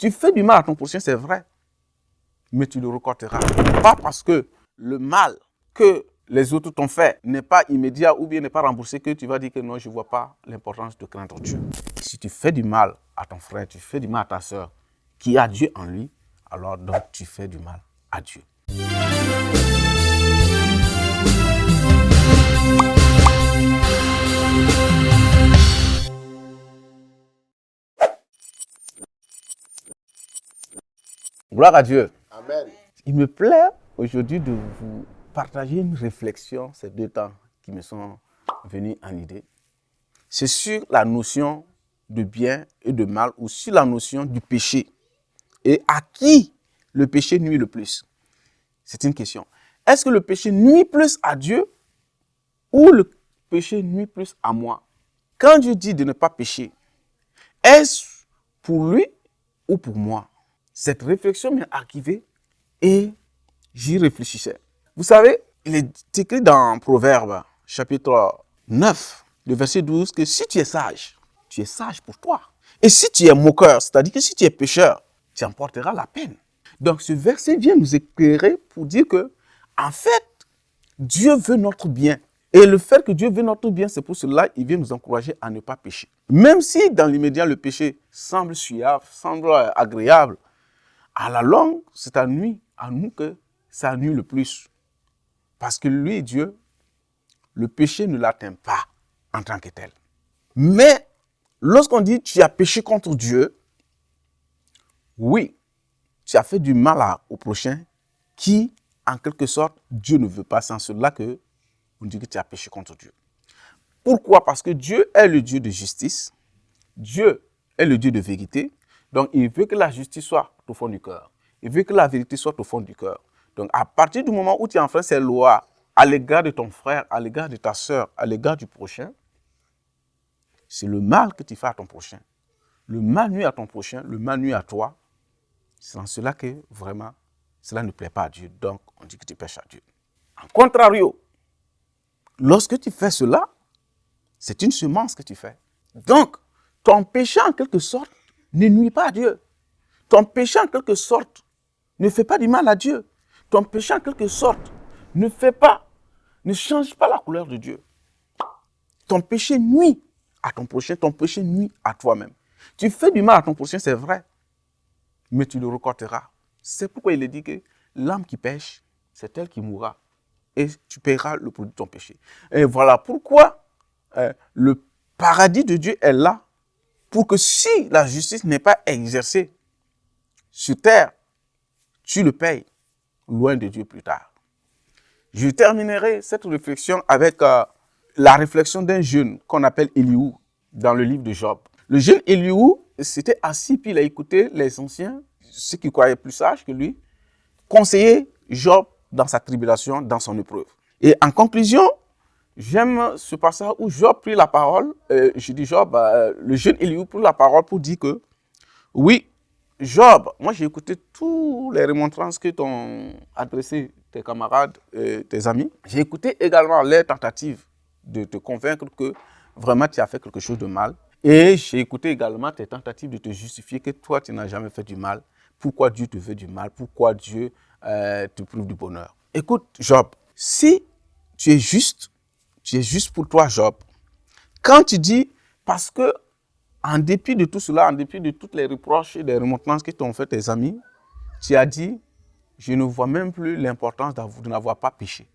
Tu fais du mal à ton prochain, c'est vrai, mais tu le récolteras. Pas parce que le mal que les autres t'ont fait n'est pas immédiat ou bien n'est pas remboursé que tu vas dire que non, je ne vois pas l'importance de craindre Dieu. Si tu fais du mal à ton frère, tu fais du mal à ta soeur, qui a Dieu en lui, alors donc tu fais du mal à Dieu. Gloire à Dieu. Amen. Il me plaît aujourd'hui de vous partager une réflexion ces 2 temps qui me sont venus en idée. C'est sur la notion de bien et de mal ou sur la notion du péché. Et à qui le péché nuit le plus? C'est une question. Est-ce que le péché nuit plus à Dieu ou le péché nuit plus à moi? Quand Dieu dit de ne pas pécher, est-ce pour lui ou pour moi? Cette réflexion m'est arrivée et j'y réfléchissais. Vous savez, il est écrit dans Proverbes, chapitre 9, le verset 12, que si tu es sage pour toi. Et si tu es moqueur, c'est-à-dire que si tu es pécheur, tu emporteras la peine. Donc ce verset vient nous éclairer pour dire que, en fait, Dieu veut notre bien. Et le fait que Dieu veut notre bien, c'est pour cela qu'il vient nous encourager à ne pas pécher. Même si dans l'immédiat, le péché semble suave, semble agréable, à la longue, c'est à nous que ça nuit le plus. Parce que lui, Dieu, le péché ne l'atteint pas en tant que tel. Mais lorsqu'on dit tu as péché contre Dieu, oui, tu as fait du mal au prochain qui, en quelque sorte, Dieu ne veut pas. C'est en cela que on dit que tu as péché contre Dieu. Pourquoi? Parce que Dieu est le Dieu de justice. Dieu est le Dieu de vérité. Donc, il veut que la justice soit au fond du cœur. Il veut que la vérité soit au fond du cœur. Donc, à partir du moment où tu enfreins ces lois à l'égard de ton frère, à l'égard de ta soeur, à l'égard du prochain, c'est le mal que tu fais à ton prochain. Le mal nuit à ton prochain, le mal nuit à toi. C'est en cela que, vraiment, cela ne plaît pas à Dieu. Donc, on dit que tu pèches à Dieu. En contrario, lorsque tu fais cela, c'est une semence que tu fais. Donc, ton péché, en quelque sorte, ne nuit pas à Dieu. Ton péché, en quelque sorte, ne fait pas du mal à Dieu. Ton péché, en quelque sorte, ne change pas la couleur de Dieu. Ton péché nuit à ton prochain, ton péché nuit à toi-même. Tu fais du mal à ton prochain, c'est vrai, mais tu le récolteras. C'est pourquoi il est dit que l'âme qui pêche, c'est elle qui mourra. Et tu paieras le produit de ton péché. Et voilà pourquoi le paradis de Dieu est là, pour que si la justice n'est pas exercée sur terre, tu le payes loin de Dieu plus tard. Je terminerai cette réflexion avec la réflexion d'un jeune qu'on appelle Elihu dans le livre de Job. Le jeune Elihu s'était assis puis il a écouté les anciens, ceux qui croyaient plus sages que lui, conseiller Job dans sa tribulation, dans son épreuve. Et en conclusion, j'aime ce passage où Job prit la parole. Le jeune Elihu prit la parole pour dire que, oui, Job, moi j'ai écouté tous les remontrances que t'ont adressé tes camarades, tes amis. J'ai écouté également les tentatives de te convaincre que vraiment tu as fait quelque chose de mal. Et j'ai écouté également tes tentatives de te justifier que toi tu n'as jamais fait du mal. Pourquoi Dieu te veut du mal? Pourquoi Dieu te prive du bonheur? Écoute, Job, si tu es juste pour toi, Job. Quand tu dis, parce que en dépit de tout cela, en dépit de toutes les reproches et les remontrances que t'ont fait tes amis, tu as dit, je ne vois même plus l'importance de n'avoir pas péché.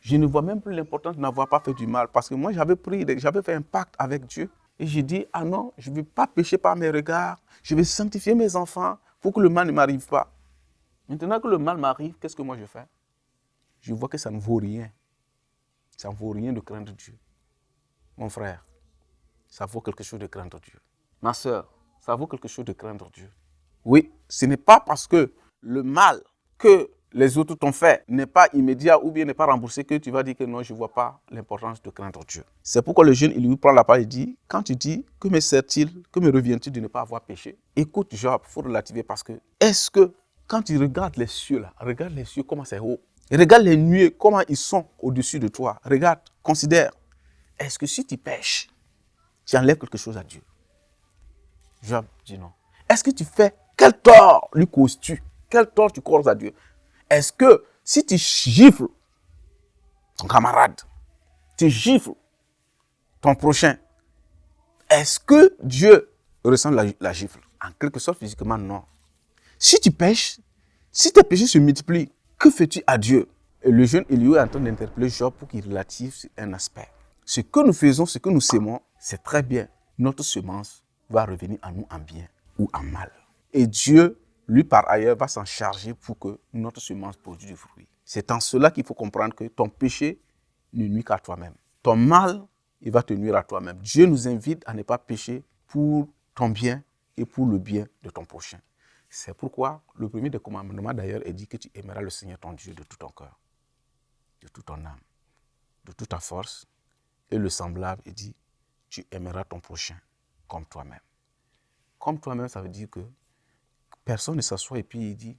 Je ne vois même plus l'importance de n'avoir pas fait du mal. Parce que moi, j'avais fait un pacte avec Dieu. Et j'ai dit, ah non, je ne vais pas pécher par mes regards. Je vais sanctifier mes enfants pour que le mal ne m'arrive pas. Maintenant que le mal m'arrive, qu'est-ce que moi je fais? Je vois que ça ne vaut rien. Ça ne vaut rien de craindre Dieu. Mon frère, ça vaut quelque chose de craindre Dieu. Ma soeur, ça vaut quelque chose de craindre Dieu. Oui, ce n'est pas parce que le mal que les autres t'ont fait n'est pas immédiat ou bien n'est pas remboursé que tu vas dire que non, je ne vois pas l'importance de craindre Dieu. C'est pourquoi le jeune, il lui prend la parole et dit, quand tu dis, que me sert-il, que me revient-il de ne pas avoir péché? Écoute, Job, il faut relativiser parce que, est-ce que quand tu regardes les cieux là, regarde les cieux comment c'est haut, et regarde les nuées, comment ils sont au-dessus de toi. Regarde, considère, est-ce que si tu pêches, tu enlèves quelque chose à Dieu? Job dit non. Est-ce que tu fais Quel tort lui causes-tu? Quel tort tu causes à Dieu? Est-ce que si tu gifles ton camarade, tu gifles ton prochain, est-ce que Dieu ressent la gifle? En quelque sorte, physiquement, non. Si tu pêches, si tes péchés se multiplient, que fais-tu à Dieu? Et le jeune Elihu est en train d'interpeller Job pour qu'il relative sur un aspect. Ce que nous faisons, ce que nous sémons, c'est très bien. Notre semence va revenir à nous en bien ou en mal. Et Dieu, lui par ailleurs, va s'en charger pour que notre semence produise du fruit. C'est en cela qu'il faut comprendre que ton péché ne nuit qu'à toi-même. Ton mal, il va te nuire à toi-même. Dieu nous invite à ne pas pécher pour ton bien et pour le bien de ton prochain. C'est pourquoi le premier des commandements d'ailleurs est dit que tu aimeras le Seigneur ton Dieu de tout ton cœur, de toute ton âme, de toute ta force. Et le semblable est dit, tu aimeras ton prochain comme toi-même. Comme toi-même, ça veut dire que personne ne s'assoit et puis il dit,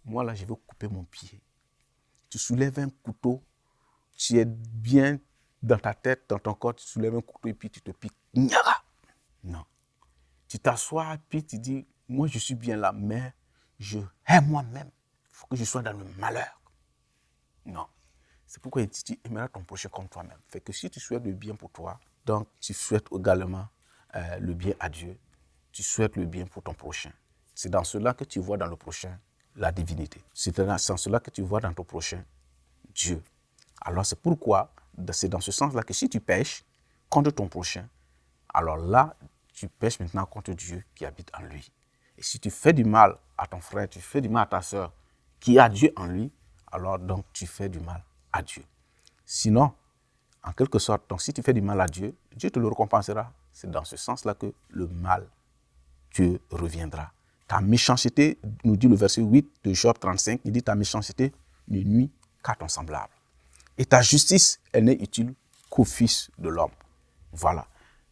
moi là, je veux couper mon pied. Tu soulèves un couteau, tu es bien dans ta tête, dans ton corps, tu soulèves un couteau et puis tu te piques. Non. Tu t'assois et puis tu dis, moi je suis bien là, mais je hais moi-même. Il faut que je sois dans le malheur. Non. C'est pourquoi il dit, tu aimeras ton prochain comme toi-même. Fait que si tu souhaites le bien pour toi, donc tu souhaites également le bien à Dieu, tu souhaites le bien pour ton prochain. C'est dans cela que tu vois dans le prochain la divinité. C'est dans cela que tu vois dans ton prochain Dieu. Alors c'est pourquoi, c'est dans ce sens-là que si tu pêches contre ton prochain, alors là, tu pêches maintenant contre Dieu qui habite en lui. Et si tu fais du mal à ton frère, tu fais du mal à ta soeur qui a Dieu en lui, alors donc tu fais du mal à Dieu. Sinon, en quelque sorte, donc si tu fais du mal à Dieu, Dieu te le récompensera. C'est dans ce sens-là que le mal te reviendra. Ta méchanceté, nous dit le verset 8 de Job 35, il dit ta méchanceté ne nuit qu'à ton semblable. Et ta justice, elle n'est utile qu'au Fils de l'homme. Voilà.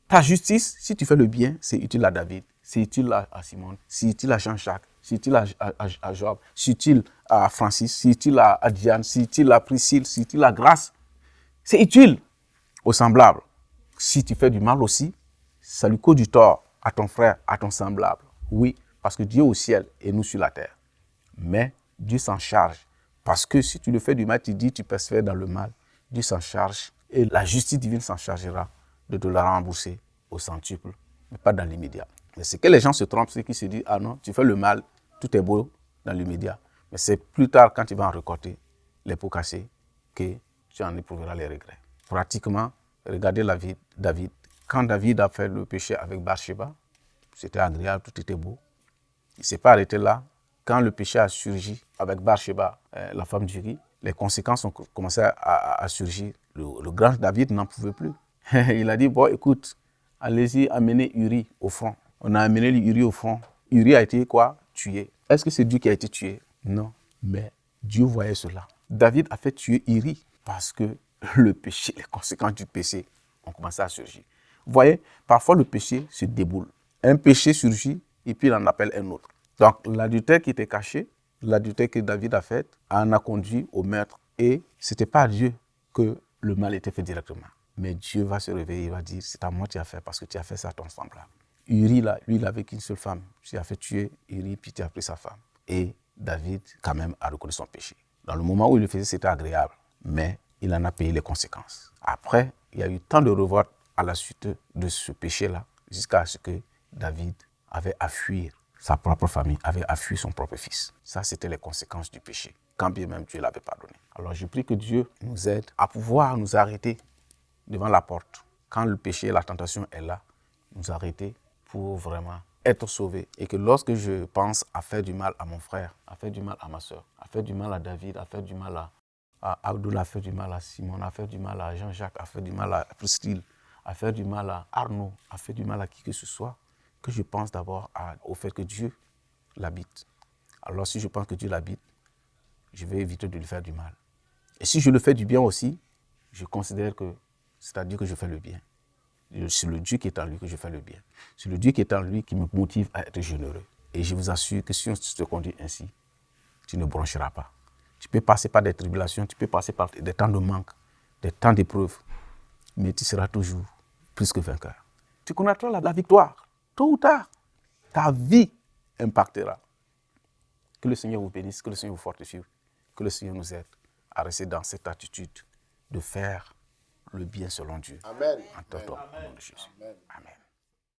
Ta justice, si tu fais le bien, c'est utile à David, c'est utile à Simone, c'est utile à Jean-Jacques, c'est utile à Job, c'est utile à Francis, c'est utile à Diane, c'est utile à Priscille, c'est utile à Grâce. C'est utile au semblable. Si tu fais du mal aussi, ça lui cause du tort à ton frère, à ton semblable. Oui, parce que Dieu est au ciel et nous sur la terre. Mais Dieu s'en charge. Parce que si tu le fais du mal, tu dis tu persévères dans le mal. Dieu s'en charge et la justice divine s'en chargera de te la rembourser au centuple, mais pas dans l'immédiat. Mais c'est que les gens se trompent, c'est qu'ils se disent, ah non, tu fais le mal, tout est beau dans l'immédiat. Mais c'est plus tard, quand tu vas en récolter les pots cassés, que tu en éprouveras les regrets. Pratiquement, regardez la vie de David. Quand David a fait le péché avec Bathsheba, c'était agréable, tout était beau. Il ne s'est pas arrêté là. Quand le péché a surgi avec Bathsheba, la femme d'Uri, les conséquences ont commencé à surgir. Le grand David n'en pouvait plus. Il a dit, bon, écoute, allez-y, amenez Uri au front. On a amené Uri au front. Uri a été quoi? Tué. Est-ce que c'est Dieu qui a été tué? Non. Mais Dieu voyait cela. David a fait tuer Uri parce que le péché, les conséquences du péché ont commencé à surgir. Vous voyez, parfois le péché se déboule. Un péché surgit et puis il en appelle un autre. Donc l'adultère qui était caché, l'adultère que David a fait, en a conduit au meurtre. Et ce n'était pas à Dieu que le mal était fait directement. Mais Dieu va se réveiller, il va dire, c'est à moi que tu as fait parce que tu as fait ça à ton semblable. Uri, là, lui, il avait qu'une seule femme. Tu as fait tuer Uri, puis tu as pris sa femme. Et David, quand même, a reconnu son péché. Dans le moment où il le faisait, c'était agréable. Mais il en a payé les conséquences. Après, il y a eu tant de revoirs à la suite de ce péché-là, jusqu'à ce que David avait à fuir sa propre famille, avait à fuir son propre fils. Ça, c'était les conséquences du péché, quand bien même Dieu l'avait pardonné. Alors, je prie que Dieu nous aide à pouvoir nous arrêter devant la porte. Quand le péché et la tentation est là, nous arrêter pour vraiment être sauvés. Et que lorsque je pense à faire du mal à mon frère, à faire du mal à ma soeur, à faire du mal à David, à faire du mal à Abdullah, à faire du mal à Simon, à faire du mal à Jean-Jacques, à faire du mal à Priscille, à faire du mal à Arnaud, à faire du mal à qui que ce soit, que je pense d'abord au fait que Dieu l'habite. Alors si je pense que Dieu l'habite, je vais éviter de lui faire du mal. Et si je le fais du bien aussi, je considère que c'est-à-dire que je fais le bien. C'est le Dieu qui est en lui que je fais le bien. C'est le Dieu qui est en lui qui me motive à être généreux. Et je vous assure que si on se conduit ainsi, tu ne broncheras pas. Tu peux passer par des tribulations, tu peux passer par des temps de manque, des temps d'épreuve, mais tu seras toujours plus que vainqueur. Tu connaîtras la victoire. Tôt ou tard, ta vie impactera Que le Seigneur vous bénisse, que le Seigneur vous fortifie, que le Seigneur nous aide à rester dans cette attitude de faire le bien selon Dieu. Amen. En ton nom, au nom de Jésus. Amen.